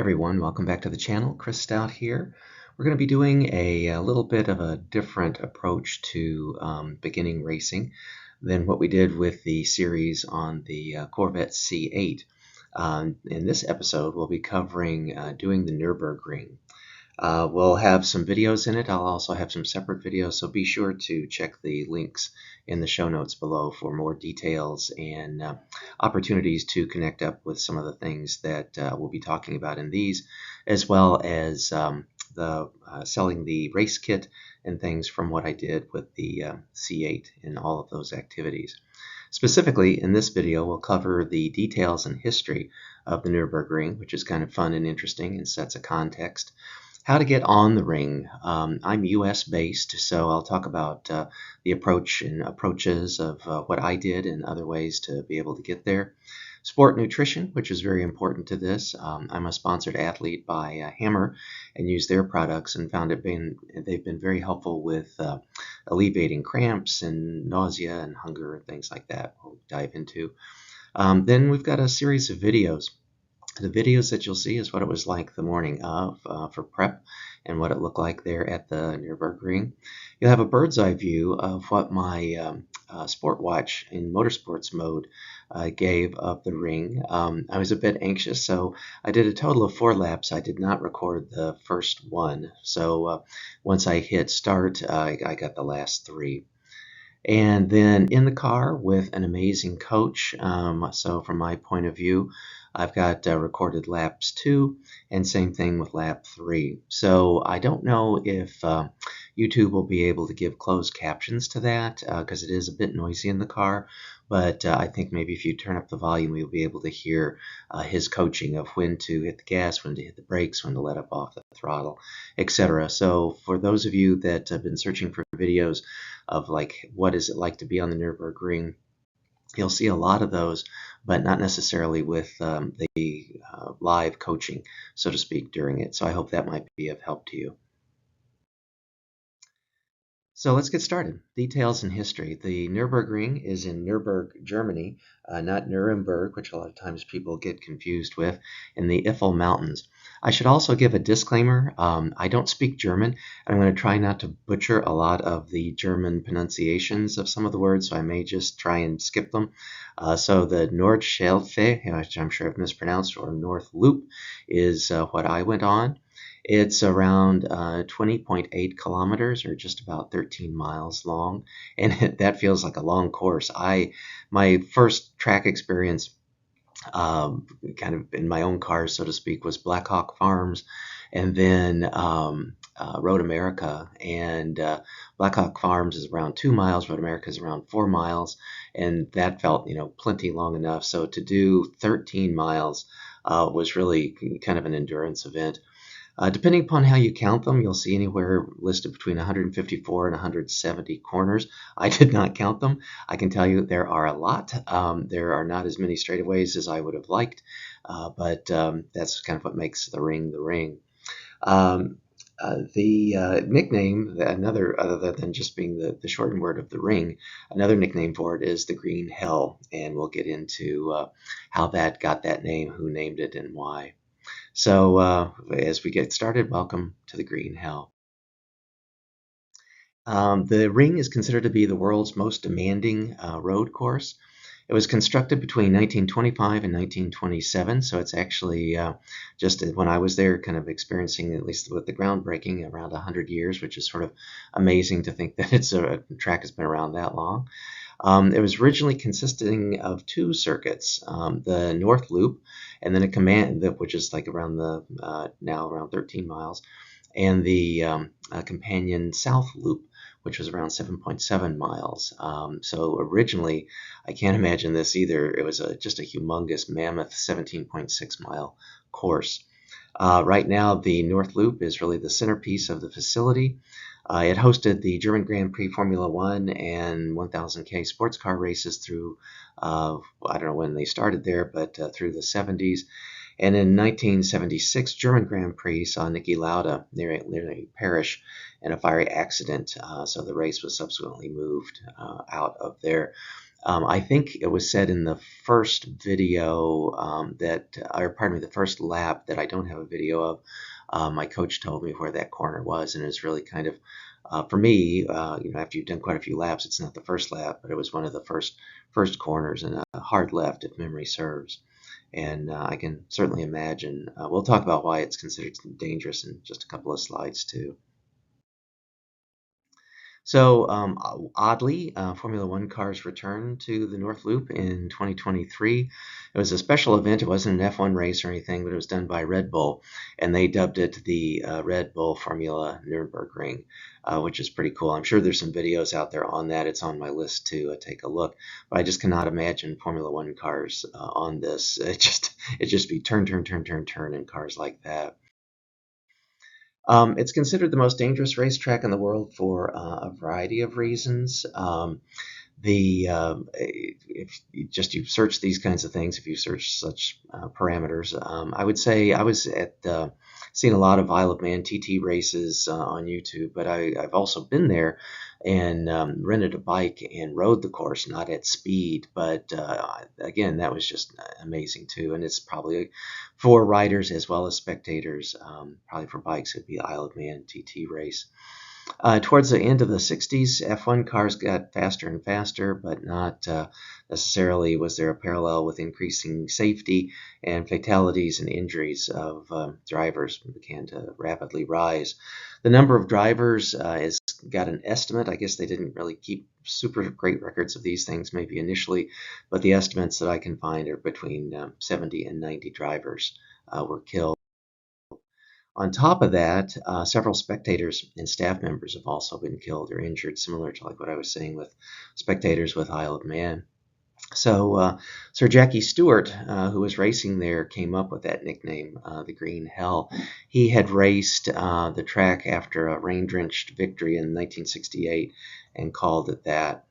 everyone, welcome back to the channel. Chris Stout here. We're going to be doing a little bit of a different approach to beginning racing than what we did with the series on the Corvette C8. In this episode, we'll be covering doing the Nurburgring. We'll have some videos in it. I'll also have some separate videos, so be sure to check the links in the show notes below for more details and opportunities to connect up with some of the things that we'll be talking about in these, as well as selling the race kit and things from what I did with the C8 in all of those activities. Specifically, in this video, we'll cover the details and history of the Nürburgring, which is kind of fun and interesting and sets a context. How to get on the ring. I'm US based, so I'll talk about the approach and approaches of what I did and other ways to be able to get there. Sport nutrition, which is very important to this. I'm a sponsored athlete by Hammer and use their products and found they've been very helpful with alleviating cramps and nausea and hunger and things like that we'll dive into. Then we've got a series of videos. The videos that you'll see is what it was like the morning of for prep and what it looked like there at the Nürburgring. You'll have a bird's eye view of what my sport watch in motorsports mode gave of the ring. I was a bit anxious, so I did a total of 4 laps. I did not record the first one, so once I hit start, I got the last 3. And then in the car with an amazing coach. So from my point of view, I've got recorded laps 2 and same thing with lap 3. So I don't know if YouTube will be able to give closed captions to that because it is a bit noisy in the car. But I think maybe if you turn up the volume, you'll be able to hear his coaching of when to hit the gas, when to hit the brakes, when to let up off the throttle, etc. So for those of you that have been searching for videos of like what is it like to be on the Nürburgring, you'll see a lot of those, but not necessarily with the live coaching, so to speak, during it. So I hope that might be of help to you. So let's get started. Details and history. The Nürburgring is in Nuremberg, Germany, not Nuremberg, which a lot of times people get confused with, in the Eifel Mountains. I should also give a disclaimer. I don't speak German. I'm going to try not to butcher a lot of the German pronunciations of some of the words, so I may just try and skip them. So the Nordschleife, which I'm sure I've mispronounced, or North Loop, is what I went on. It's around 20.8 kilometers, or just about 13 miles long, and that feels like a long course. My first track experience, kind of in my own car, so to speak, was Black Hawk Farms, and then Road America. And Black Hawk Farms is around 2 miles, Road America is around 4 miles, and that felt, plenty long enough. So to do 13 miles was really kind of an endurance event. Depending upon how you count them, you'll see anywhere listed between 154 and 170 corners. I did not count them. I can tell you there are a lot. There are not as many straightaways as I would have liked, but that's kind of what makes the ring the ring. The nickname, other than just being the shortened word of the ring, another nickname for it is the Green Hell, and we'll get into how that got that name, who named it, and why. So as we get started, welcome to the Green Hell. The ring is considered to be the world's most demanding road course. It was constructed between 1925 and 1927, so it's actually just when I was there kind of experiencing, at least with the groundbreaking, around 100 years, which is sort of amazing to think that it's a track has been around that long. It was originally consisting of 2 circuits, the North Loop, and then which is like around now around 13 miles, and the companion South Loop, which was around 7.7 miles. So originally, I can't imagine this either. It was just a humongous mammoth 17.6 mile course. Right now, the North Loop is really the centerpiece of the facility. It hosted the German Grand Prix Formula 1 and 1000K sports car races through, I don't know when they started there, but through the 70s. And in 1976, German Grand Prix saw Niki Lauda nearly perish in a fiery accident, so the race was subsequently moved out of there. I think it was said in the first video the first lap that I don't have a video of. My coach told me where that corner was, and it was really kind of, for me, after you've done quite a few laps, it's not the first lap, but it was one of the first corners, and a hard left if memory serves. And I can certainly imagine. We'll talk about why it's considered dangerous in just a couple of slides too. So, oddly, Formula One cars returned to the North Loop in 2023. It was a special event. It wasn't an F1 race or anything, but it was done by Red Bull, and they dubbed it the Red Bull Formula Nurburgring, which is pretty cool. I'm sure there's some videos out there on that. It's on my list to take a look. But I just cannot imagine Formula One cars on this. It just be turn, turn, turn, turn, turn in cars like that. It's considered the most dangerous racetrack in the world for a variety of reasons. If you search these kinds of things, if you search such parameters, I would say I was seen a lot of Isle of Man TT races on YouTube, but I've also been there and rented a bike and rode the course, not at speed, but again, that was just amazing too. And it's probably for riders as well as spectators, probably for bikes, it'd be Isle of Man TT race. Towards the end of the 60s, F1 cars got faster and faster, but not necessarily was there a parallel with increasing safety, and fatalities and injuries of drivers began to rapidly rise. The number of drivers has got an estimate. I guess they didn't really keep super great records of these things maybe initially, but the estimates that I can find are between 70 and 90 drivers were killed. On top of that, several spectators and staff members have also been killed or injured, similar to like what I was saying with spectators with Isle of Man. So Sir Jackie Stewart, who was racing there, came up with that nickname, the Green Hell. He had raced the track after a rain-drenched victory in 1968 and called it that.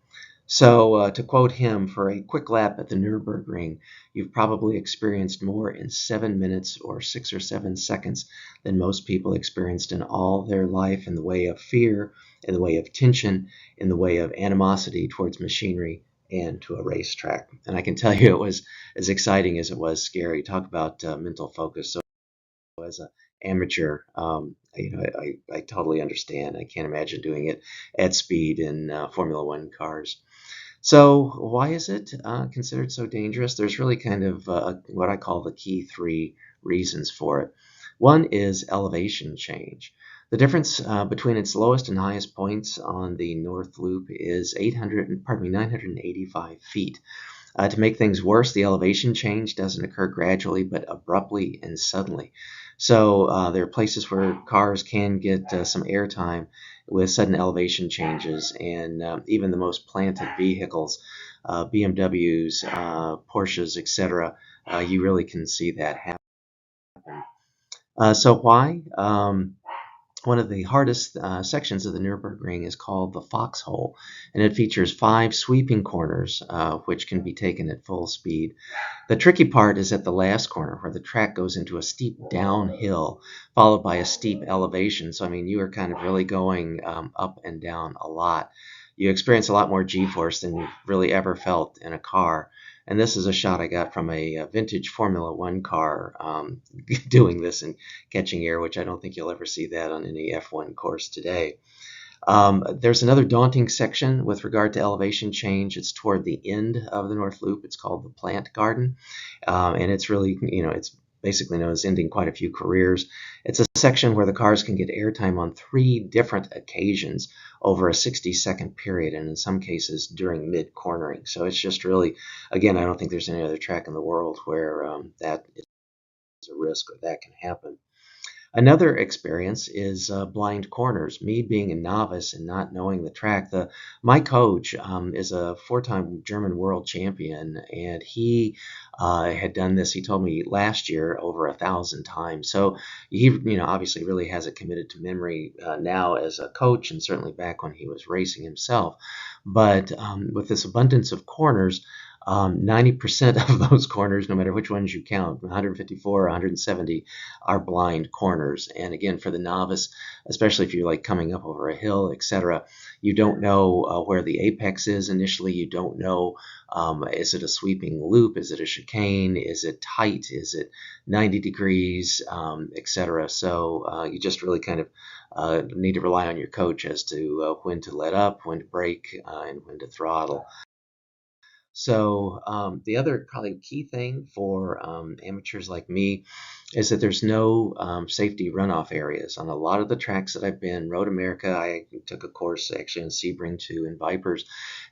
So, to quote him, for a quick lap at the Nurburgring, you've probably experienced more in 7 minutes or 6 or 7 seconds than most people experienced in all their life, in the way of fear, in the way of tension, in the way of animosity towards machinery and to a racetrack. And I can tell you it was as exciting as it was scary. Talk about mental focus. So as an amateur, I totally understand. I can't imagine doing it at speed in Formula One cars. So why is it considered so dangerous? There's really kind of what I call the key three reasons for it. One is elevation change. The difference between its lowest and highest points on the North Loop is 985 feet. To make things worse, the elevation change doesn't occur gradually, but abruptly and suddenly. So there are places where cars can get some airtime with sudden elevation changes, and even the most planted vehicles, BMWs, Porsches, etc., you really can see that happen. So why? One of the hardest sections of the Nürburgring is called the Foxhole, and it features 5 sweeping corners, which can be taken at full speed. The tricky part is at the last corner, where the track goes into a steep downhill, followed by a steep elevation. So, I mean, you are kind of really going up and down a lot. You experience a lot more G-force than you've really ever felt in a car. And this is a shot I got from a vintage Formula One car doing this and catching air, which I don't think you'll ever see that on any F1 course today. There's another daunting section with regard to elevation change. It's toward the end of the North Loop. It's called the Plant Garden, and it's really, it's basically known as ending quite a few careers. It's a section where the cars can get airtime on 3 different occasions over a 60-second period, and in some cases during mid-cornering. So it's just really, again, I don't think there's any other track in the world where that is a risk or that can happen. Another experience is blind corners. Me being a novice and not knowing the track. My coach is a 4-time German world champion, and he had done this, he told me, last year over 1,000 times. So he, obviously really has it committed to memory now as a coach, and certainly back when he was racing himself. But with this abundance of corners, 90% of those corners, no matter which ones you count, 154 or 170, are blind corners. And again, for the novice, especially if you're like coming up over a hill, etc., you don't know where the apex is initially. You don't know, is it a sweeping loop? Is it a chicane? Is it tight? Is it 90 degrees, etc.? So you just really kind of need to rely on your coach as to when to let up, when to brake, and when to throttle. So the other probably key thing for amateurs like me is that there's no safety runoff areas. On a lot of the tracks that I've been, Road America, I took a course actually in Sebring too, in Vipers,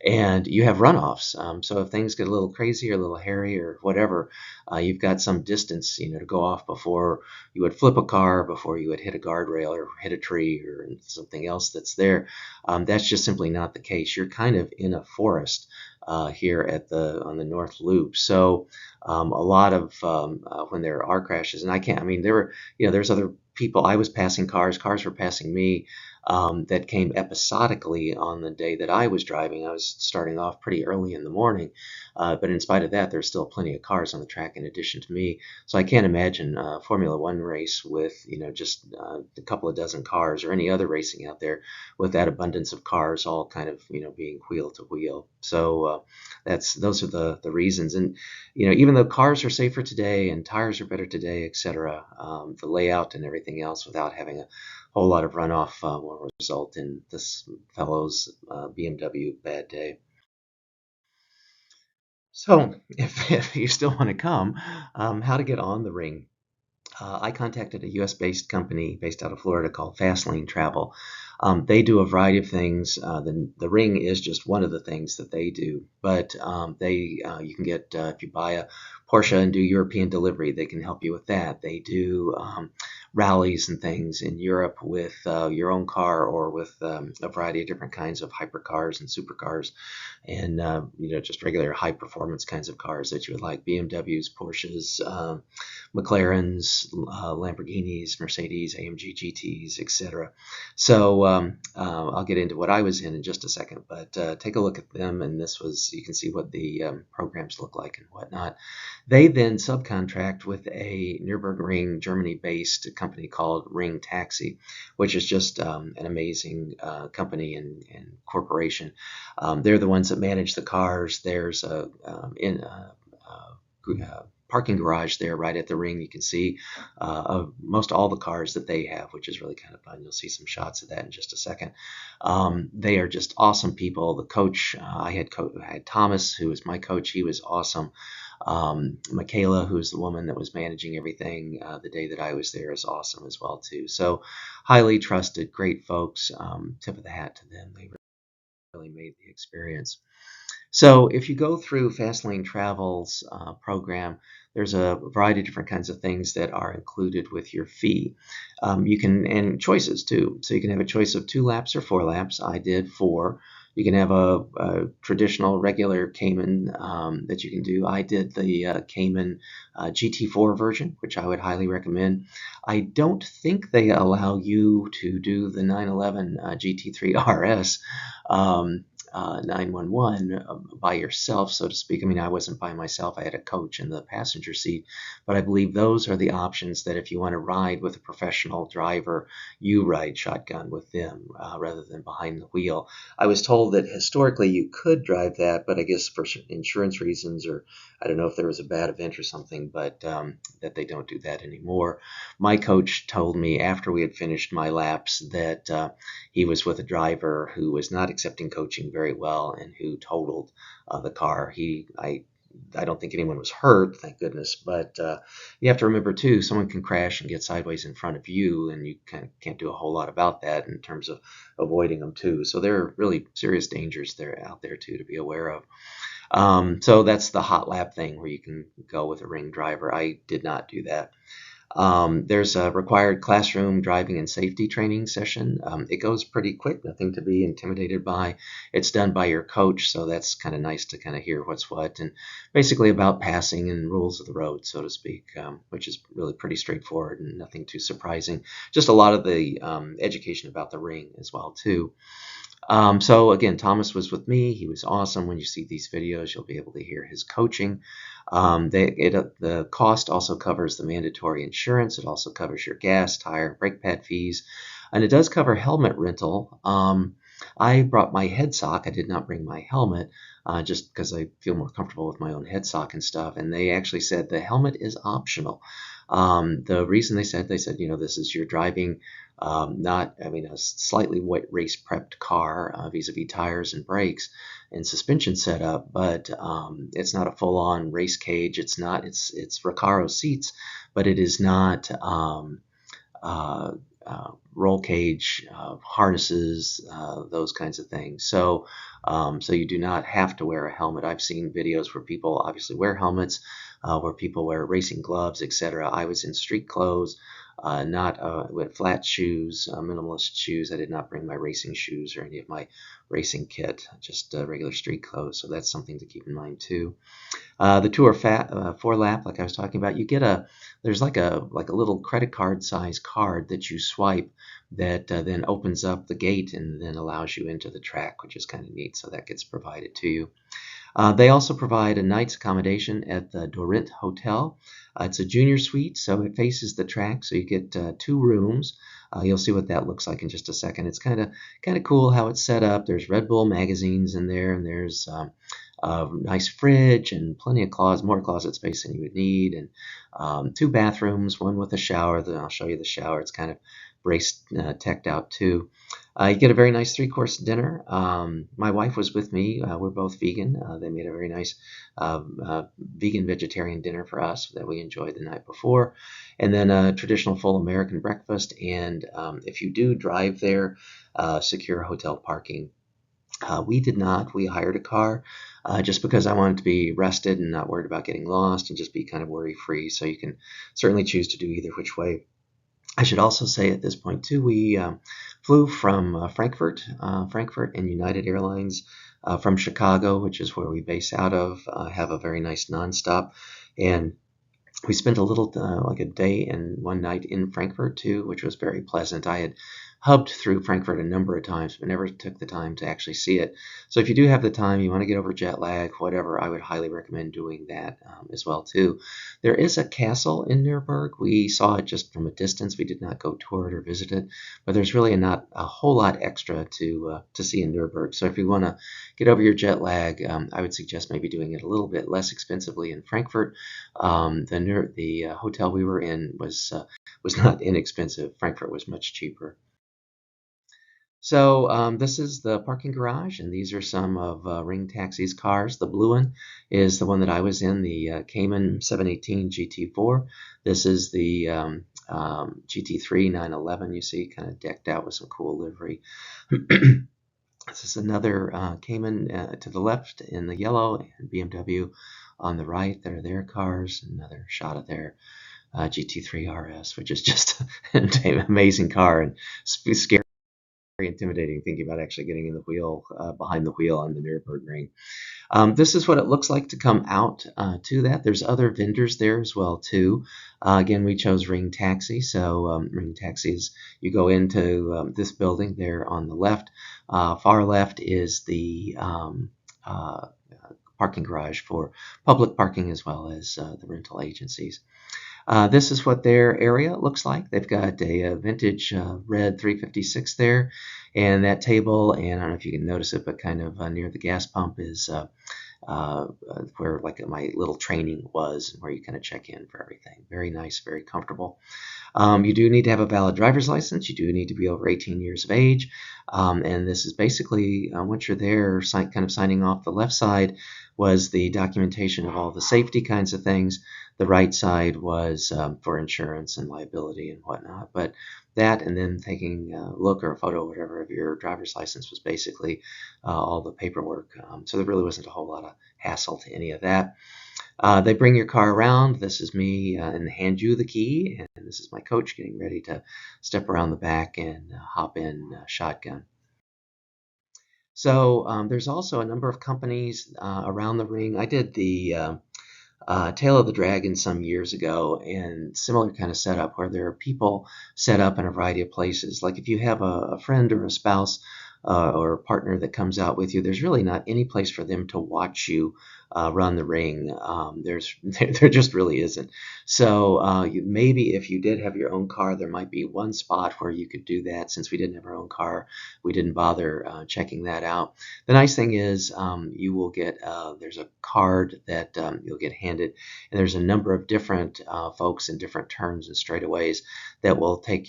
and you have runoffs. So if things get a little crazy or a little hairy or whatever, you've got some distance, to go off before you would flip a car, before you would hit a guardrail or hit a tree or something else that's there. That's just simply not the case. You're kind of in a forest here on the North Loop. So a lot of when there are crashes, and there were, there's other people. I was passing cars were passing me, that came episodically on the day that I was driving. I was starting off pretty early in the morning, but in spite of that, there's still plenty of cars on the track in addition to me. So I can't imagine a Formula One race with, just a couple of dozen cars, or any other racing out there with that abundance of cars all kind of, being wheel to wheel. So those are the reasons. And, even though cars are safer today and tires are better today, etc., the layout and everything else, without having a whole lot of runoff, will result in this fellow's BMW bad day. So if you still want to come, how to get on the ring. I contacted a U.S.-based company based out of Florida called Fastlane Travel. They do a variety of things. The ring is just one of the things that they do. But you can get, if you buy a Porsche and do European delivery, they can help you with that. They do rallies and things in Europe with your own car, or with a variety of different kinds of hypercars and supercars, and just regular high performance kinds of cars that you would like: BMWs, Porsches, McLarens, Lamborghinis, Mercedes, AMG GTs, etc. So I'll get into what I was in just a second, but take a look at them, and you can see what the programs look like and whatnot. They then subcontract with a Nürburgring, Germany-based company called Ring Taxi, which is just an amazing company and corporation. They're the ones that manage the cars. There's a parking garage there right at the ring. You can see most all the cars that they have, which is really kind of fun. You'll see some shots of that in just a second. They are just awesome people. The coach, I had Thomas, who was my coach. He was awesome. Michaela, who's the woman that was managing everything the day that I was there, is awesome as well too. So highly trusted, great folks. Tip of the hat to them. They really made the experience. So if you go through Fastlane Travel's program, there's a variety of different kinds of things that are included with your fee. And choices too. So you can have a choice of 2 laps or 4 laps. I did 4. You can have a traditional regular Cayman that you can do. I did the Cayman GT4 version, which I would highly recommend. I don't think they allow you to do the 911 GT3 RS. 911 by yourself, so to speak. I mean, I wasn't by myself. I had a coach in the passenger seat, but I believe those are the options that if you want to ride with a professional driver, you ride shotgun with them rather than behind the wheel. I was told that historically you could drive that, but I guess for insurance reasons, or I don't know if there was a bad event or something, but that they don't do that anymore. My coach told me after we had finished my laps that he was with a driver who was not accepting coaching very well and who totaled the car. I don't think anyone was hurt, thank goodness, but you have to remember too, someone can crash and get sideways in front of you, and you kind of can't do a whole lot about that in terms of avoiding them too. So there are really serious dangers out there too to be aware of. So that's the hot lap thing where you can go with a ring driver. I did not do that. There's a required classroom driving and safety training session. It goes pretty quick, nothing to be intimidated by. It's done by your coach, so that's kind of nice to kind of hear what's what, and basically about passing and rules of the road, so to speak, which is really pretty straightforward and nothing too surprising. Just a lot of the education about the ring as well, too. So again, Thomas was with me. He was awesome. When you see these videos, you'll be able to hear his coaching. The cost also covers the mandatory insurance. It also covers your gas, tire, brake pad fees, and it does cover helmet rental. I brought my head sock. I did not bring my helmet, just because I feel more comfortable with my own head sock and stuff. And they actually said the helmet is optional. The reason they said, this is your driving, not, I mean, a slightly race prepped car, vis-a-vis tires and brakes and suspension setup, but it's not a full-on race cage. It's Recaro seats, but it is not uh, roll cage, harnesses, those kinds of things. So you do not have to wear a helmet. I've seen videos where people obviously wear helmets, where people wear racing gloves, etc. I was in street clothes, not with flat shoes, minimalist shoes. I did not bring my racing shoes or any of my racing kit, just regular street clothes. So that's something to keep in mind too. The tour four lap, like I was talking about, there's like a little credit card size card that you swipe that then opens up the gate and then allows you into the track, which is kind of neat. So that gets provided to you. They also provide a night's accommodation at the Dorint Hotel. It's a junior suite, so it faces the track, so you get 2 rooms. You'll see what that looks like in just a second. It's kind of cool how it's set up. There's Red Bull magazines in there, and there's a nice fridge and plenty of more closet space than you would need, and 2 bathrooms, one with a shower. Then I'll show you the shower. It's kind of braced, teched out too. You get a very nice 3-course dinner. My wife was with me. We're both vegan. They made a very nice vegan vegetarian dinner for us that we enjoyed the night before. And then a traditional full American breakfast. And if you do drive there, secure hotel parking. We did not. We hired a car just because I wanted to be rested and not worried about getting lost and just be kind of worry-free. So you can certainly choose to do either which way. I should also say at this point too, we flew from Frankfurt and United Airlines from Chicago, which is where we base out of, have a very nice nonstop. And we spent a little, like a day and one night in Frankfurt too, which was very pleasant. I had hubbed through Frankfurt a number of times, but never took the time to actually see it. So if you do have the time, you want to get over jet lag, whatever, I would highly recommend doing that as well too. There is a castle in Nurburgring. We saw it just from a distance. We did not go tour it or visit it, but there's really not a whole lot extra to see in Nurburgring. So if you want to get over your jet lag, I would suggest maybe doing it a little bit less expensively in Frankfurt. The hotel we were in was not inexpensive. Frankfurt was much cheaper. So this is the parking garage, and these are some of Ring Taxi's cars. The blue one is the one that I was in, the Cayman 718 GT4. This is the GT3 911, you see, kind of decked out with some cool livery. This is another Cayman to the left in the yellow, and BMW on the right. That are their cars. Another shot of their GT3 RS, which is just an amazing car and scary. Very intimidating thinking about actually getting in the wheel, behind the wheel on the Nurburgring. This is what it looks like to come out to that. There's other vendors there as well too. Again, we chose Ring Taxi. So Ring Taxi is, you go into this building there on the left. Far left is the parking garage for public parking as well as the rental agencies. This is what their area looks like. They've got a vintage red 356 there, and that table, and I don't know if you can notice it, but kind of near the gas pump is where like my little training was, where you kind of check in for everything. Very nice, very comfortable. You do need to have a valid driver's license. You do need to be over 18 years of age. And this is basically, once you're there, kind of signing off. The left side was the documentation of all the safety kinds of things. The right side was for insurance and liability and whatnot. But that, and then taking a look or a photo or whatever of your driver's license, was basically all the paperwork. So there really wasn't a whole lot of hassle to any of that. They bring your car around. This is me and hand you the key, and this is my coach getting ready to step around the back and hop in shotgun. So there's also a number of companies around the ring. I did the Tail of the Dragon some years ago, and similar kind of setup where there are people set up in a variety of places. Like if you have a friend or a spouse or partner that comes out with you, there's really not any place for them to watch you run the ring. There just really isn't. So maybe if you did have your own car, there might be one spot where you could do that. Since we didn't have our own car, we didn't bother checking that out. The nice thing is you will get, there's a card that you'll get handed, and there's a number of different folks in different turns and straightaways that will take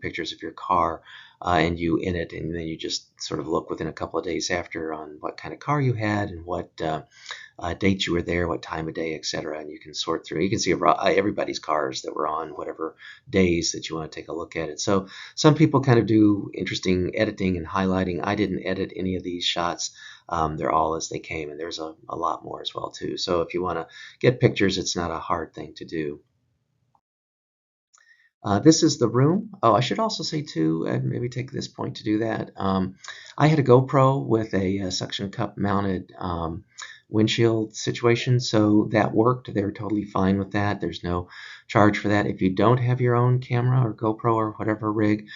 pictures of your car and you in it, and then you just sort of look within a couple of days after on what kind of car you had and what date you were there, what time of day, etc. And you can sort through. You can see everybody's cars that were on whatever days that you want to take a look at it. So some people kind of do interesting editing and highlighting. I didn't edit any of these shots. They're all as they came, and there's a lot more as well too. So if you want to get pictures, it's not a hard thing to do. This is the room. Oh, I should also say too, and maybe take this point to do that. I had a GoPro with a suction cup mounted windshield situation, so that worked. They were totally fine with that. There's no charge for that. If you don't have your own camera or GoPro or whatever rig,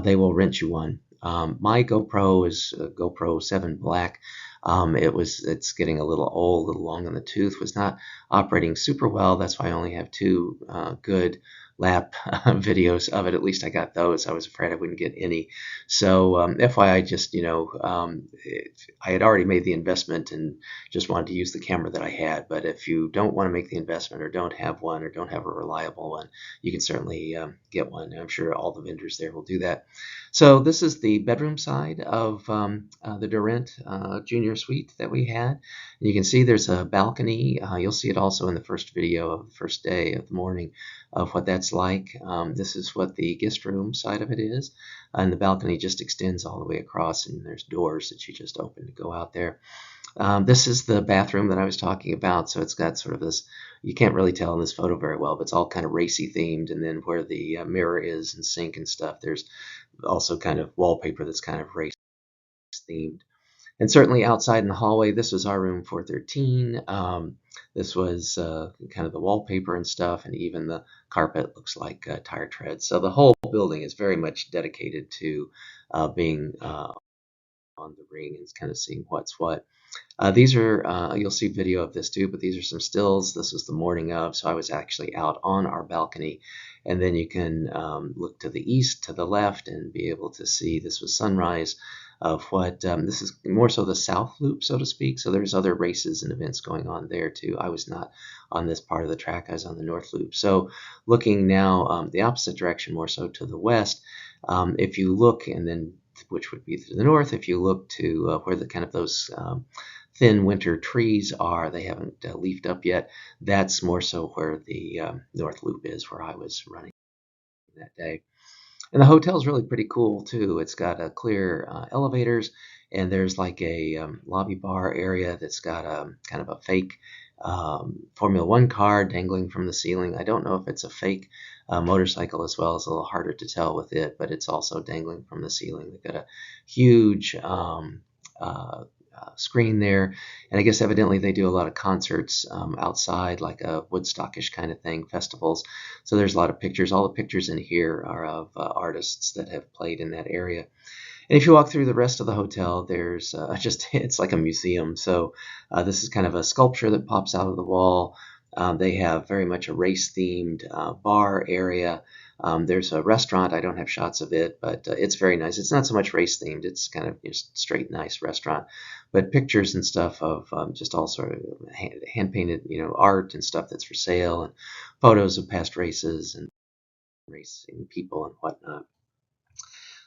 they will rent you one. My GoPro is a GoPro 7 Black. It's getting a little old, a little long in the tooth, was not operating super well. That's why I only have two good lap videos of it. At least I got those. I was afraid I wouldn't get any. So FYI, just, I had already made the investment and just wanted to use the camera that I had. But if you don't want to make the investment or don't have one or don't have a reliable one, you can certainly get one. I'm sure all the vendors there will do that. So this is the bedroom side of the Durant Junior Suite that we had. And you can see there's a balcony. You'll see it also in the first video of the first day of the morning of what that's like. This is what the guest room side of it is. And the balcony just extends all the way across, and there's doors that you just open to go out there. This is the bathroom that I was talking about. So it's got sort of this, you can't really tell in this photo very well, but it's all kind of racy themed. And then where the mirror is and sink and stuff, there's also kind of wallpaper that's kind of race themed. And certainly outside in the hallway, this was our room 413. This was kind of the wallpaper and stuff, and even the carpet looks like tire treads. So the whole building is very much dedicated to being on the ring and kind of seeing what's what. These are, you'll see video of this too, but these are some stills. This was the morning of, so I was actually out on our balcony. And then you can look to the east, to the left, and be able to see this was sunrise of what, this is more so the south loop, so to speak. So there's other races and events going on there too. I was not on this part of the track. I was on the north loop. So looking now the opposite direction, more so to the west, if you look, and then which would be to the north, if you look to where the kind of those thin winter trees are, they haven't leafed up yet. That's more so where the north loop is, where I was running that day. And the hotel is really pretty cool too. It's got a clear elevators, and there's like a lobby bar area that's got a kind of a fake Formula One car dangling from the ceiling. I don't know if it's a fake motorcycle as well. It's a little harder to tell with it, but it's also dangling from the ceiling. They've got a huge screen there, and I guess evidently they do a lot of concerts outside, like a Woodstockish kind of thing, festivals. So there's a lot of pictures. All the pictures in here are of artists that have played in that area. And if you walk through the rest of the hotel, there's it's like a museum. So this is kind of a sculpture that pops out of the wall. They have very much a race-themed bar area. There's a restaurant. I don't have shots of it, but it's very nice. It's not so much race-themed. It's kind of just straight, nice restaurant. But pictures and stuff of just all sort of hand-painted, art and stuff that's for sale, and photos of past races and racing people and whatnot.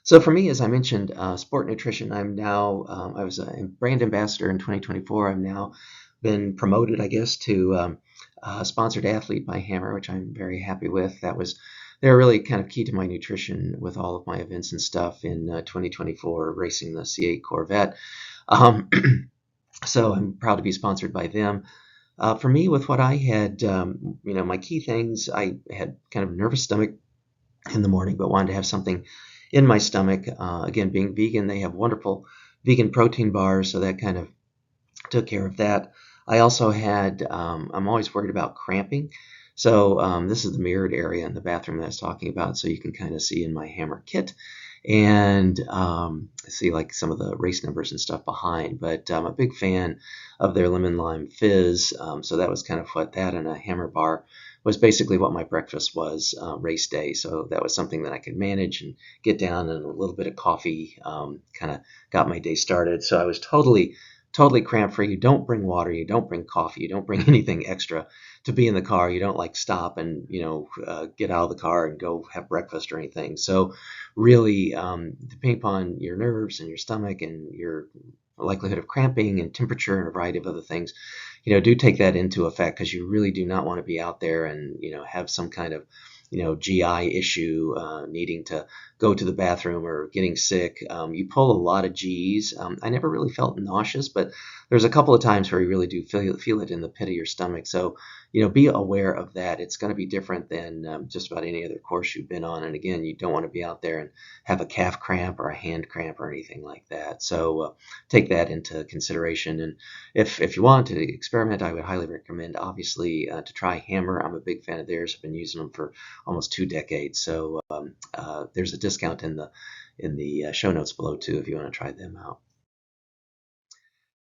So for me, as I mentioned, sport nutrition, I'm now, I was a brand ambassador in 2024. I've now been promoted, I guess, to sponsored athlete by Hammer, which I'm very happy with. They're really kind of key to my nutrition with all of my events and stuff in 2024, racing the C8 Corvette. So I'm proud to be sponsored by them. For me, with what I had, my key things, I had kind of nervous stomach in the morning, but wanted to have something in my stomach. Again, being vegan, they have wonderful vegan protein bars, so that kind of took care of that. I also had, I'm always worried about cramping. So this is the mirrored area in the bathroom that I was talking about, so you can kind of see in my Hammer kit. and see like some of the race numbers and stuff behind. But I'm a big fan of their lemon lime fizz, so that was kind of what that and a hammer bar was basically what my breakfast was race day. So that was something that I could manage and get down, and a little bit of coffee kind of got my day started. So I was totally cramp free. You don't bring water, you don't bring coffee, you don't bring anything extra to be in the car. You don't like stop and get out of the car and go have breakfast or anything. So really, depending upon your nerves and your stomach and your likelihood of cramping and temperature and a variety of other things, do take that into effect, because you really do not want to be out there and have some kind of GI issue, needing to go to the bathroom or getting sick. You pull a lot of G's. I never really felt nauseous, but there's a couple of times where you really do feel it in the pit of your stomach. So, be aware of that. It's going to be different than just about any other course you've been on. And again, you don't want to be out there and have a calf cramp or a hand cramp or anything like that. So take that into consideration. And if you want to experiment, I would highly recommend, obviously, to try Hammer. I'm a big fan of theirs. I've been using them for almost 2 decades. So there's a discount in the show notes below too, if you want to try them out.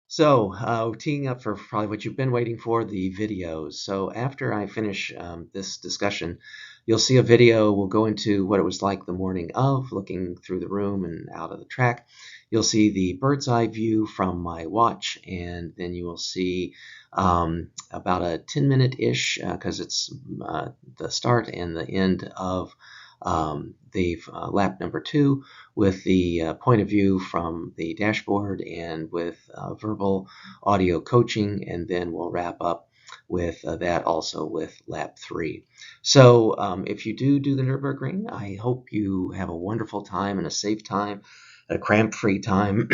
So teeing up for probably what you've been waiting for, the videos. So after I finish this discussion, you'll see a video. We'll go into what it was like the morning of, looking through the room and out of the track. You'll see the bird's eye view from my watch, and then you will see about a 10-minute-ish, because it's the start and the end of the lap number 2, with the point of view from the dashboard and with verbal audio coaching, and then we'll wrap up with that also with lap 3. So if you do the Nürburgring, I hope you have a wonderful time and a safe time, a cramp-free time,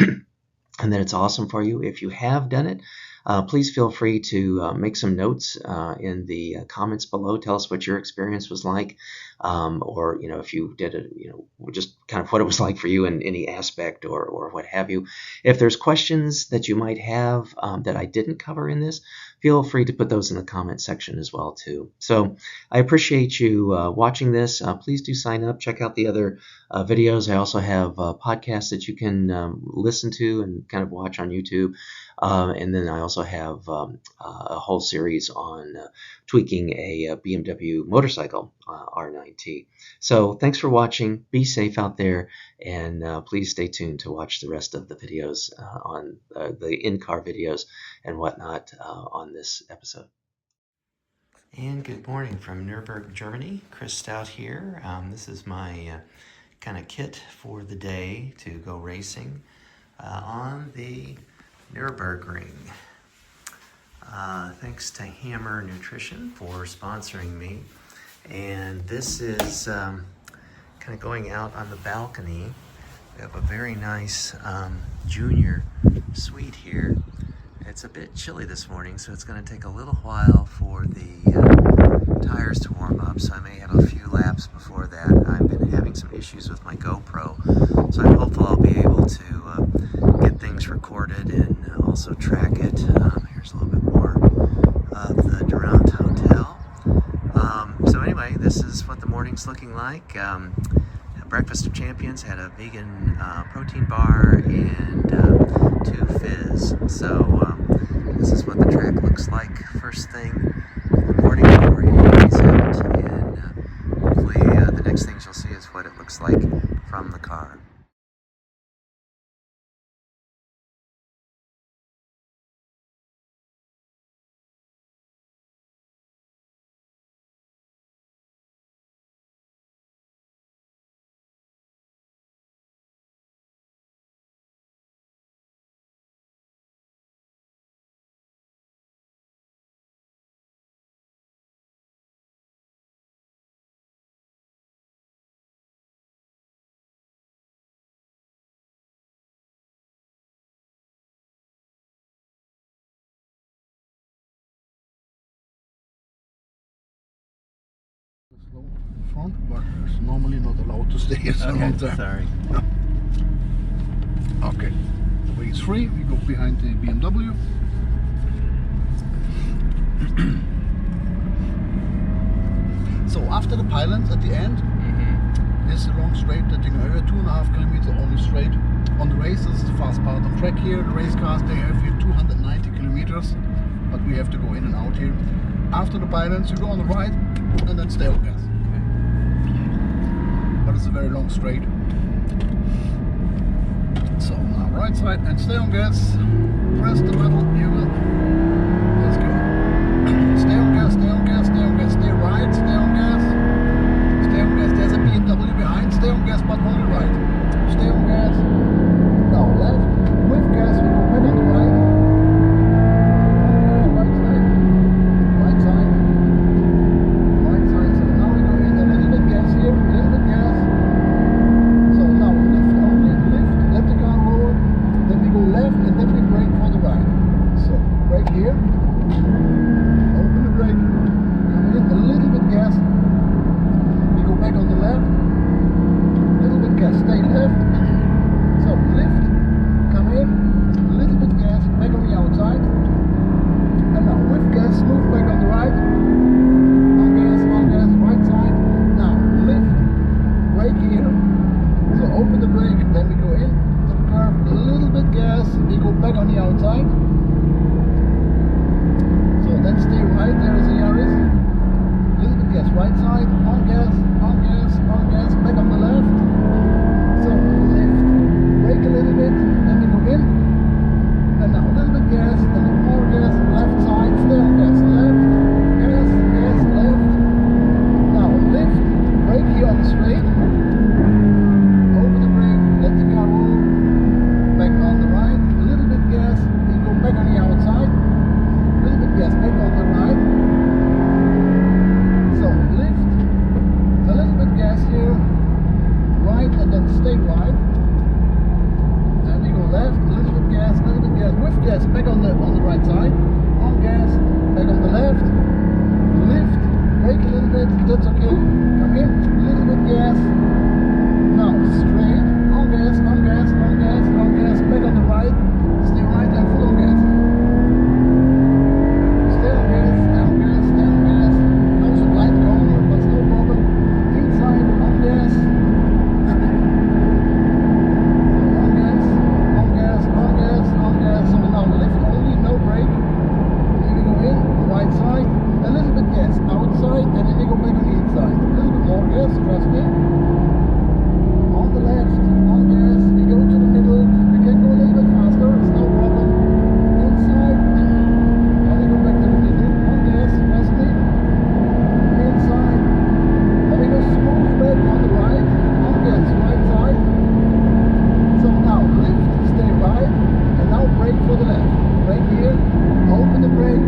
and that it's awesome for you. If you have done it, please feel free to make some notes in the comments below. Tell us what your experience was like, or if you did it, just kind of what it was like for you in any aspect or what have you. If there's questions that you might have that I didn't cover in this, feel free to put those in the comment section as well too. So I appreciate you watching this. Please do sign up. Check out the other videos. I also have podcasts that you can listen to and kind of watch on YouTube. And then I also have a whole series on tweaking a BMW motorcycle, R9T. So thanks for watching. Be safe out there, and please stay tuned to watch the rest of the videos on the in-car videos and whatnot on this episode. And good morning from Nurburgring, Germany. Chris Stout here. This is my kind of kit for the day to go racing on the Nurburgring. Thanks to Hammer Nutrition for sponsoring me. And this is kind of going out on the balcony. We have a very nice junior suite here. It's a bit chilly this morning, so it's going to take a little while for the tires to warm up, so I may have a few laps before that. I've been having some issues with my GoPro, so I'm hopeful I'll be able to get things recorded and also track it. Here's a little bit more of the Durant Hotel. So anyway, this is what the morning's looking like. Breakfast of Champions had a vegan protein bar and 2 fizz. So this is what the track looks like first thing in the morning before you race out. And hopefully the next things you'll see is what it looks like from the car. Slow front, but it's normally not allowed to stay here so long time. Sorry. Okay, the way is free. We go behind the BMW. So after the pylons at the end, This is a long straight that you can over 2.5 kilometers only straight. On the race, this is the fast part of track here. The race cars, they have here 290 kilometers, but we have to go in and out here. After the pylons, you go on the right and then stay on gas. But it's a very long straight. So now right side and stay on gas. Press the pedal, you will. Let's go. Stay on gas, stay on gas, stay on gas, stay right, stay on gas. Stay on gas, there's a BMW behind, stay on gas but only right. Stay on gas. Now left, with gas, we go back on the right. Right side. Right side. Right side. So now we go in a little bit gas here, a little bit gas. So now lift only, lift, let the car roll. Then we go left and then we brake for the right. So brake here. Open the brake. Come in, a little bit gas. We go back on the left. Little bit gas, stay left. So lift, come in, a little bit gas, back on the outside. And now with gas, move back on the right. On gas, right side. Now lift, brake here. So open the brake, then we go in to the curve, a little bit gas, we go back on the outside. So then stay right, there is a Yaris. Little bit gas, right side, on gas, back on the left. So lift, brake a little bit, then we go in. And now a little bit gas, then more gas, left side, stay on gas, left, left. Now lift, brake here on the straight. Open the brake, let the car roll. Back on the right, a little bit gas, we go back on the outside. A little bit gas, back on the right. So lift, a little bit gas here, right and then stay right. And we go left, a little bit gas, with gas, back on the right side. On gas, back on the left. Lift, brake a little bit, that's okay. Come in, a little bit gas. Now straight, on gas, back on the right. Stay right and full on gas. Stay on gas. Now it's a blind corner, but no problem. Inside, on gas. So now lift only, no brake. Here we go in, right side, a little bit gas outside, and then we go back on the inside. A little bit more gas, trust me. On the left, on gas, we go to the middle. We can go a little bit faster, it's no problem. Inside, and we go back to the middle. On gas, trust me. Inside, and we go smooth back on the right. On gas, right side. So now lift, stay right. Now brake for the left. Brake here. Open the brake.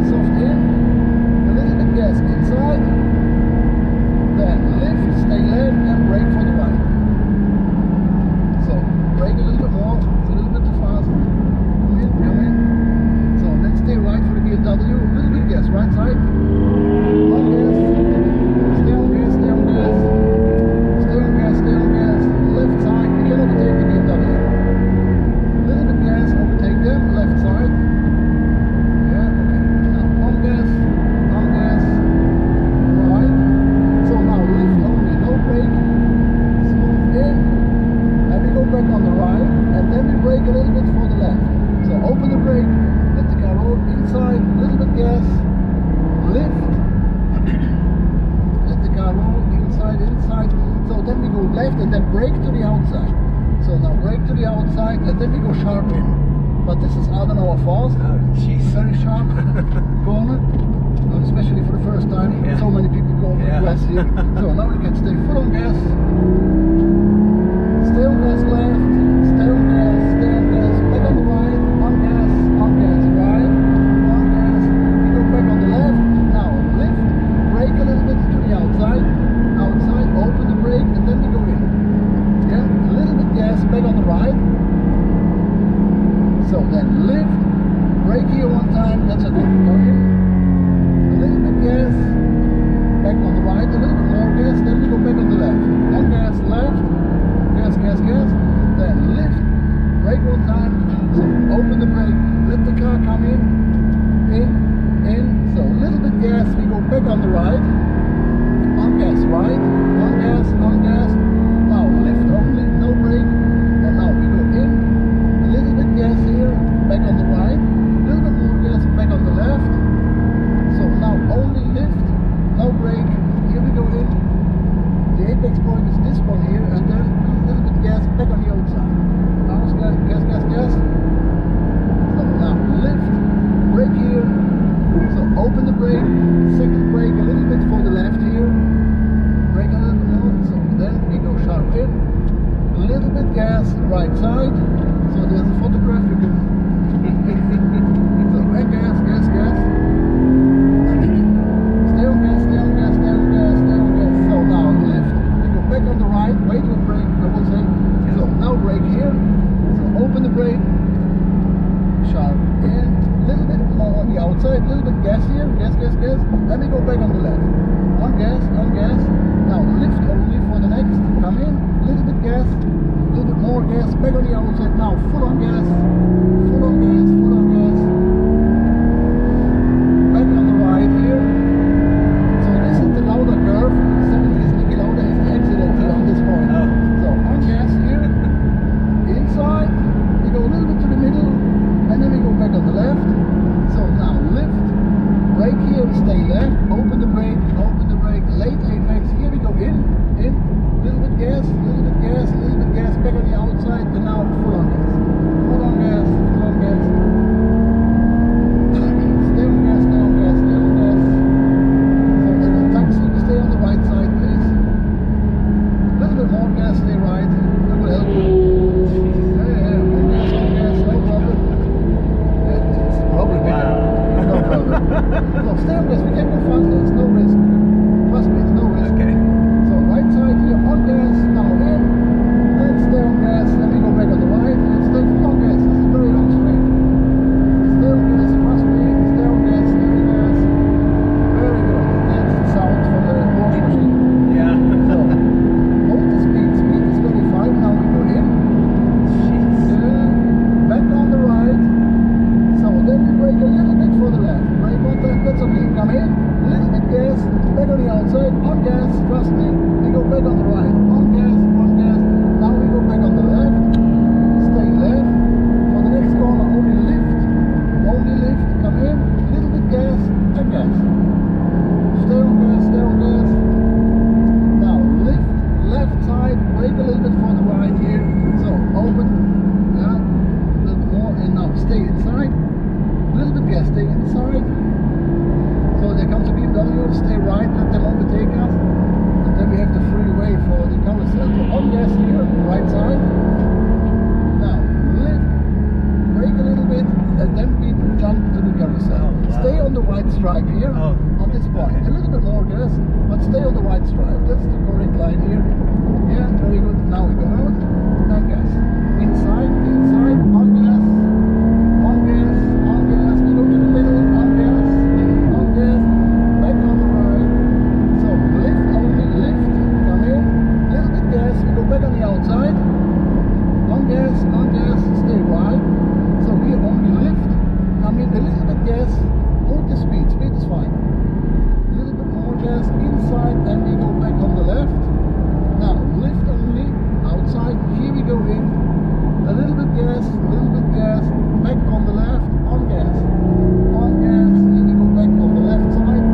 Soft in. A little bit gas inside. Then lift, stay left, and brake for the right. So brake a little bit more. It's a little bit too fast. Come in. So then stay right for the BMW. A little bit gas. Right side. On gas. Stay on gas. Left side. We can overtake the BMW. Overtake them, left side. Yeah, okay. Now on gas, right. So now lift only, no brake. Smooth in, and we go back on the right, and then we brake a little bit for the left. So open the brake, let the car roll inside, a little bit gas, lift, let the car roll inside. So then we go left and then brake to the outside. So now brake to the outside and then we go sharp in. But this is out an hour fast. Oh, jeez. Very sharp corner. Especially for the first time. Yeah. So many people go for gas here. So now we can stay full on gas. Stay on gas left. Stay on gas. Back on the right. On gas right. On gas. We go back on the left. Now lift. Brake a little bit to the outside. Open the brake and then we go in. Yeah, a little bit gas, back on the right. So then lift, brake here one time, that's a good go in. A little bit gas, back on the right, a little bit more gas, then we go back on the left. On gas, left, gas, then lift, brake one time, so open the brake, let the car come in, so a little bit gas, we go back on the right. On gas, gas, right, on gas, now lift only, no brake, and now we go in, a little bit gas here, back on the right, a little bit more gas, back on the left, so now only lift, no brake, here we go in, the apex point is this one here, and then a little bit gas, back on the outside, now it's gas, so now lift, brake here, so open the brake, second brake a little bit for the left here, brake a little bit more, so then we go sharp in, a little bit gas, right side, so there's a photograph you can, so back gas, stay on gas, so now lift, we go back on the right, wait to brake, I will say, so now brake here, so open the brake, sharp in, a little bit more on the outside, a little bit gas here, gas, then we go back on the left, on gas, now lift only for the next, come in, a little bit gas, a little bit more gas, back on the outside, now full on gas, back on the right here, so this is the Lauda curve, 70s Niki Lauda is the accident here on this point, so on gas here, inside, we go a little bit to the middle, and then we go back on the left, so now lift, brake here, stay left, open the brake, late apex, here we go in, little bit gas, back on the outside, and now full on gas, stay on gas, so there's a taxi, stay on the right side please, little bit more gas, stay right, that will help you, on gas, no problem, it's probably bigger, no problem, so stay on gas, we can go faster, it's no risk, trust me, it's no risk, okay. So right side here, on gas, now in, then stay on gas, then we go back on the right, and stay full on gas, this is very long straight, stay on gas, trust me, stay on gas, very good, that's the sound from the Porsche machine, Yeah. so, hold the speed is 35, now we go in, back on the right, so then we brake a little bit for the left, brake one time, that's okay, come in, a little bit gas, back on the outside, on gas, trust me, we go back on the right, on gas, now we go back on the left, stay left, for the next corner only lift, come in, a little bit gas, and gas, stay on gas, now lift, left side, brake a little bit for the right here, so open, yeah, a little bit more, and now stay inside, a little bit gas, stay inside, so there comes a BMW, stay right, let them overtake us, and then we have the freeway for the carousel, so on gas here, right side, now lift, brake a little bit, and then we jump to the carousel, stay on the white stripe here, on this point, a little bit more gas, but stay on the white stripe, that's the correct line here, yeah, very good, now we go out, and gas, inside, on gas, we go to the middle, on gas, back on the right, so lift, come in, little bit gas, we go back on the outside, on gas, stay right, so here only lift, come in, a little bit gas, hold the speed is fine, a little bit more gas, inside, and we go back on the left, now lift only, outside, here we go in, a little bit gas, back on the left, on gas, here we go back on the left side,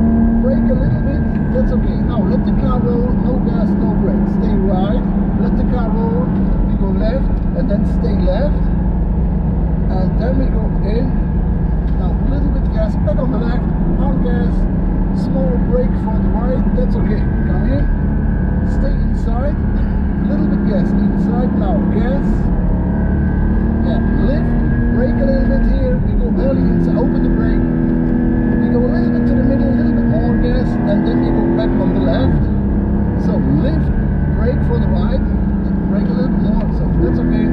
brake a little bit, that's okay, now let the car roll, no gas, no brake, stay right, let the car roll, we go left, and then stay left, and then we go in, now a little bit gas, back on the left, on gas, small brake for the right, that's okay, come in, stay inside, a little bit gas, inside, now gas, and lift, brake a little bit here, we go early inside, open the brake, we go a little bit to the middle, a little bit more gas, and then we go back on the left, so lift, brake for the right, brake a little bit more, so that's okay,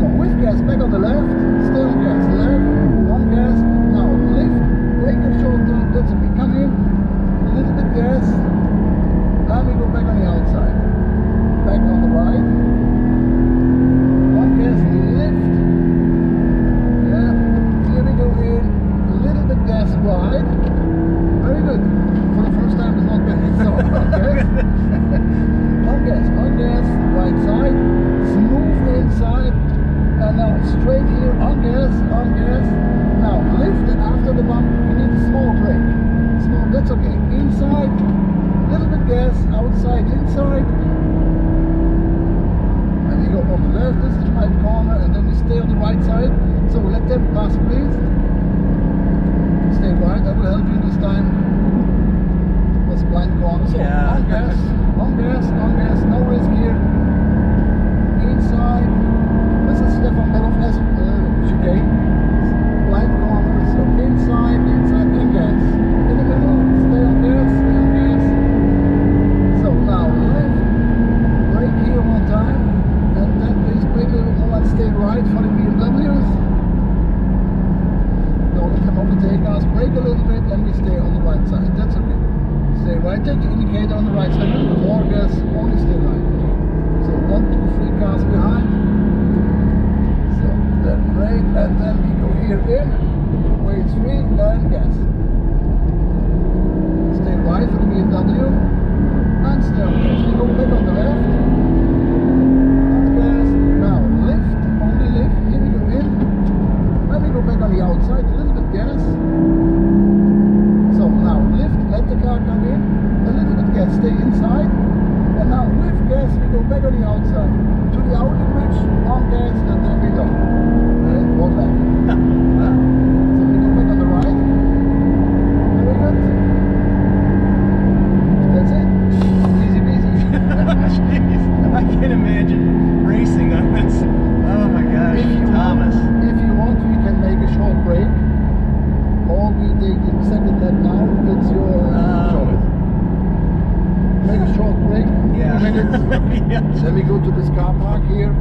so with gas, back on the left, stay on gas, left, on gas, now lift, brake a short turn, that's okay, come in, a little bit gas, and we go back on the outside, back on the right, left, this is the right corner, and then we stay on the right side. So let them pass, please. Stay right, I will help you this time. That's blind corner. So Yeah. on gas, on gas, on gas, no risk here. Inside. This is Stefan Beloff as chicane. Blind corner, so inside, inside, and gas. In the middle, stay on gas, stay on gas. So now lift, brake here one time, and then please brake a little more and stay right for the BMWs. Don't let them overtake us, brake a little bit, and we stay on the right side, that's okay. Stay right, take the indicator on the right side, a little bit more gas, only stay right. So 1, 2, 3 cars behind. So then brake, and then we go here in, wait 3, and gas. Stay right for the BMW, and stay on gas. We go back on the left, on gas, now lift, only lift, here we go in, and we go back on the outside, a little bit gas. So now lift, let the car come in, a little bit gas, stay inside, and now with gas we go back on the outside, to the outer bridge, on gas, and then we go. And one lap. So we go back on the right, very good. That's it. Easy peasy. Jeez, I can't imagine racing on this. Oh my gosh, Thomas. If you want, we can make a short break. Or we take the second lap now. It's your choice. Make a short break. Yeah. 2 minutes. Yeah. Then we go to this car park here.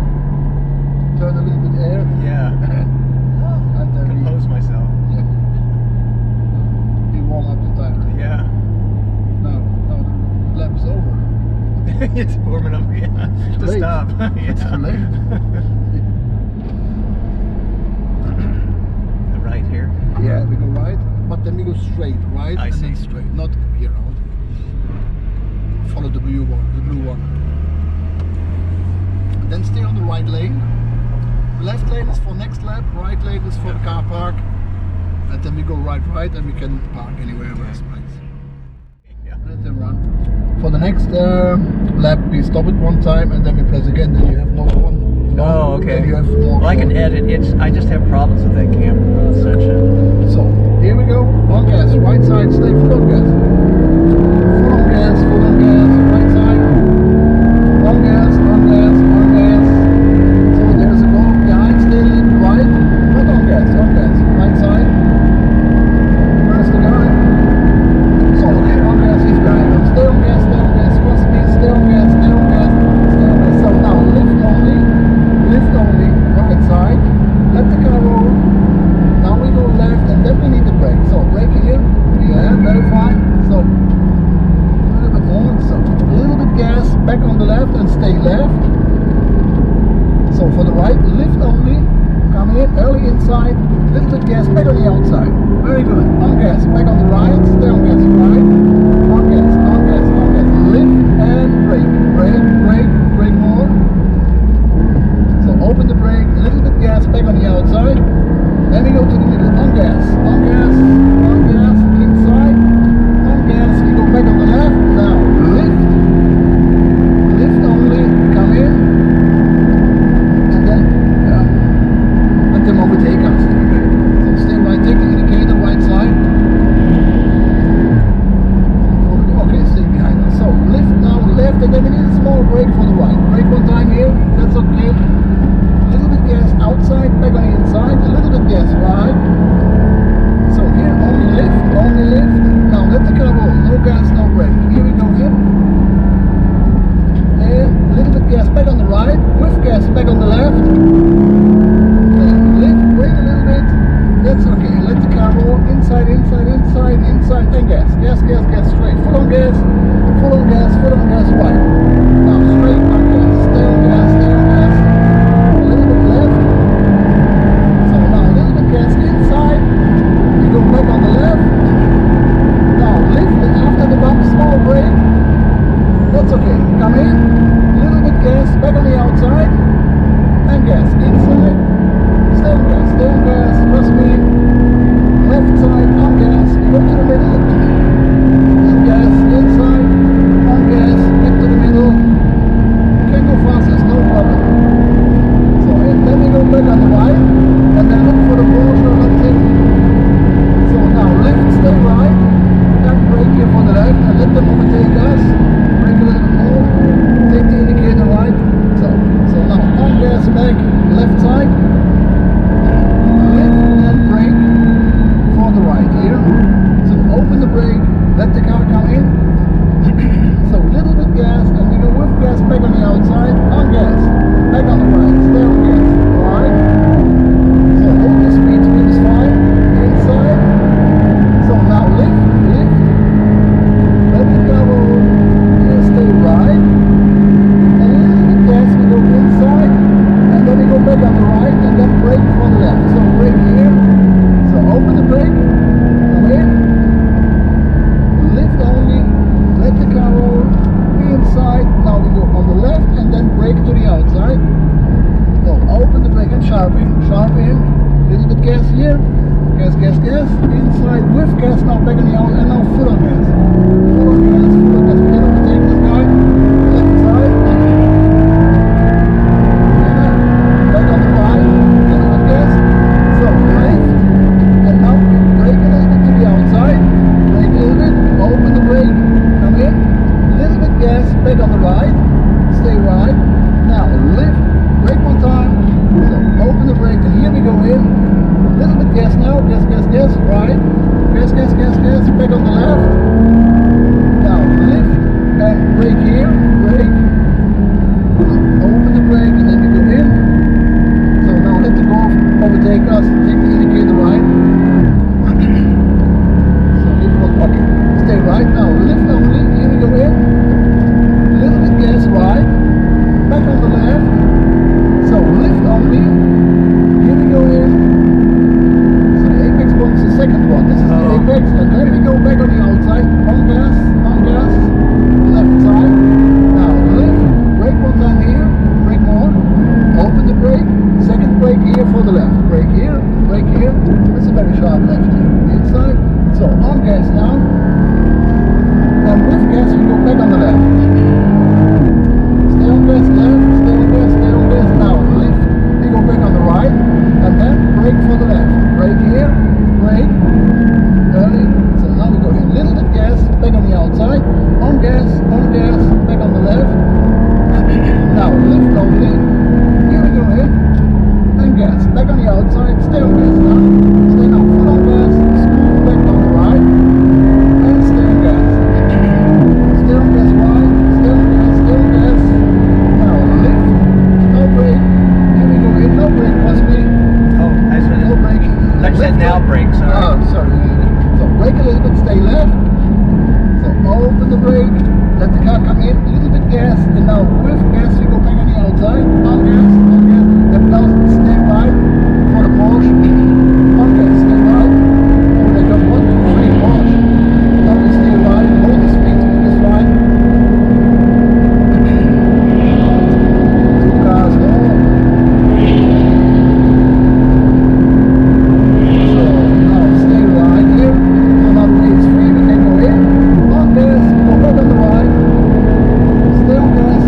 Turn a little bit air. Yeah. And then Compose myself. we warm up the tire. Yeah. Now the lap is over. It's warming up, yeah. To late. stop. Yeah. It's too late. The right here. Yeah, we go right, but then we go straight, right? I and see. then straight, not here out. Follow the blue one, And then stay on the right lane. Left lane is for next lap, right lane is for the car park. And then we go right, and we can park anywhere where it's nice. Yeah. Let them run. For the next lap, we stop it one time and then we press again. Then you have no one. Oh, okay. Then you have more. Well, I can edit. I just have problems with that camera section. So here we go. On gas, right side, stay full on gas. Full on gas, right side. On gas, on gas, on gas. So there's a goal behind, stay a little bit right. Not on gas, right side. Where's the guy? So okay, on gas, he's behind us. Stay on gas, trust me, stay on gas, stay on gas, stay on gas. So now lift only, right side. Let the car roll. Now we go left and then we need the brake. So brake here, yeah, very fine. So a little bit more, so a little bit gas, back on the left and stay left. So for the right, lift only, come in, early inside, little bit gas, back on the outside. Very good, on gas, back on the right, stay on gas, right, on gas, lift and brake, brake more. So open the brake, a little bit gas, back on the outside. Then we go to the middle, on gas, inside, on gas, we go back on the left, now lift only, come in, and then let them overtake us. So stay right, take the indicator, right side. Okay, stay behind us. So lift now, left, and then we sharp in, little bit gas here, gas, inside with gas, now back on the out, and now full on gas, we can overtake this guy, left side, back on the right, little bit gas, so brake, and now brake a little bit to the outside, brake a little bit, open the brake, come in, little bit gas, back on the right, stay right, now lift, brake one time, so open the brake, and here we go in, little bit gas now, gas, right, gas, back on the left, now lift, and brake here, brake, open the brake, and then we go in, so now let the golf overtake us, take the indicator right, so leave one pocket, stay right, now lift only, here we go in, little bit gas right, back on the left, so lift only, here we go in, so the apex point is the second one, this is the apex, and then we go back on the outside, on gas, left side, now lift, brake one time here, brake more, open the brake, second brake here for the left, brake here, that's a very sharp left here, inside, so on gas now, and with gas we go back on the left, stay on gas left, stay on gas, now lift, we go back on the right, and then brake for the left, brake here, brake, early, so now we go in, little bit gas, back on the outside, on gas, back on the left, now lift only, here we go in, and gas, back on the outside, stay on gas now, stay now full on gas, smooth back on the right, and stay on gas wide, stay on gas, now lift, no brake, here we go in, no brake, must be, Oh, I said no brake, I said now brake, sorry. oh, sorry, so brake a little bit, stay left, so open the brake, let the car come in, a little bit gas, and now with gas we go back on the outside, on gas, and now stay right for the Porsche, on gas, stay right, oh they got 1, 2, 3 Porsche, now we stay right, hold the speed, is fine, 2 cars more, so now stay right here, so now the wheel is free, we can go in, on gas, go back on the right, stay on gas,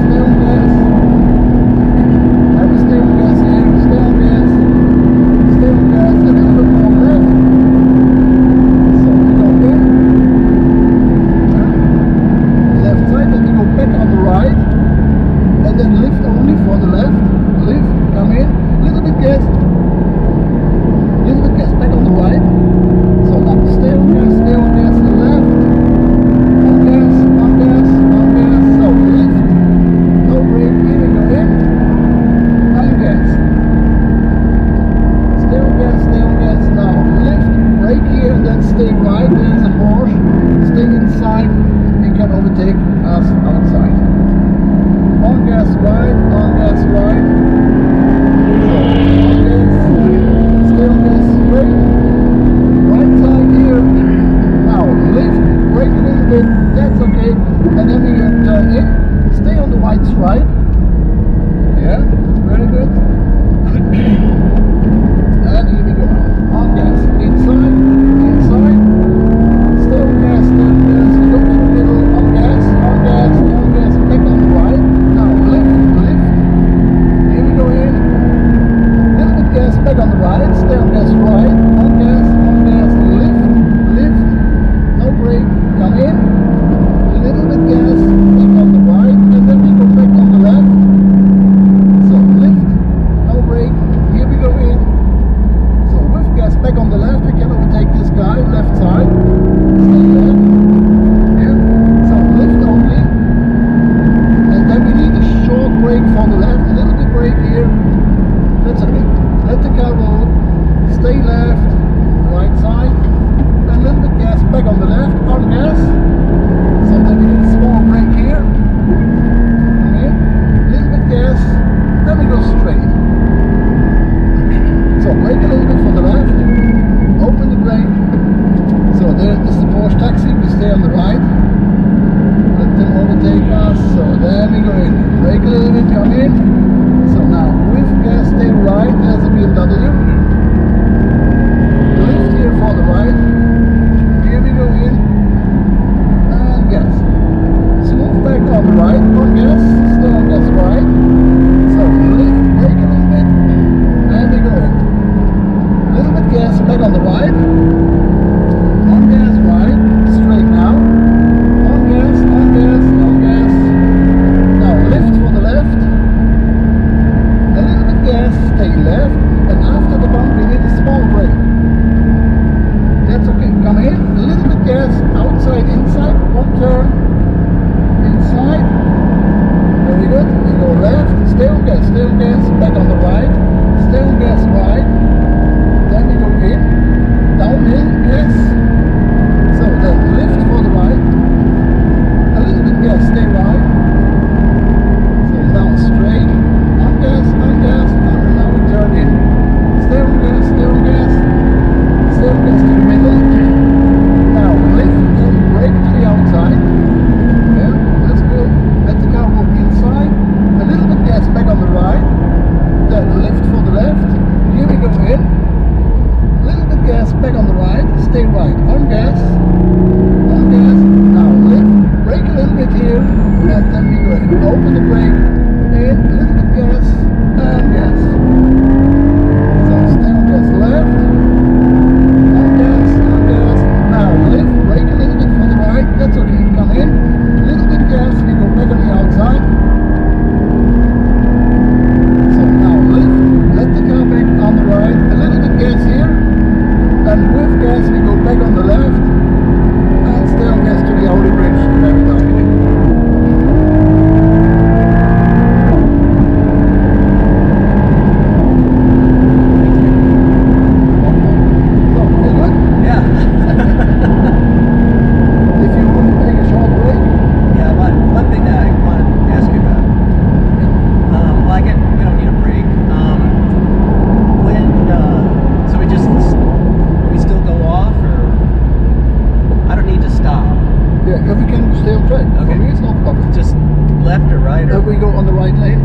Yeah, if we can stay on track. For Okay. me, it's no problem. Just left or right? Or We go on the right lane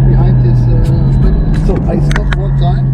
behind this. So I stop one time.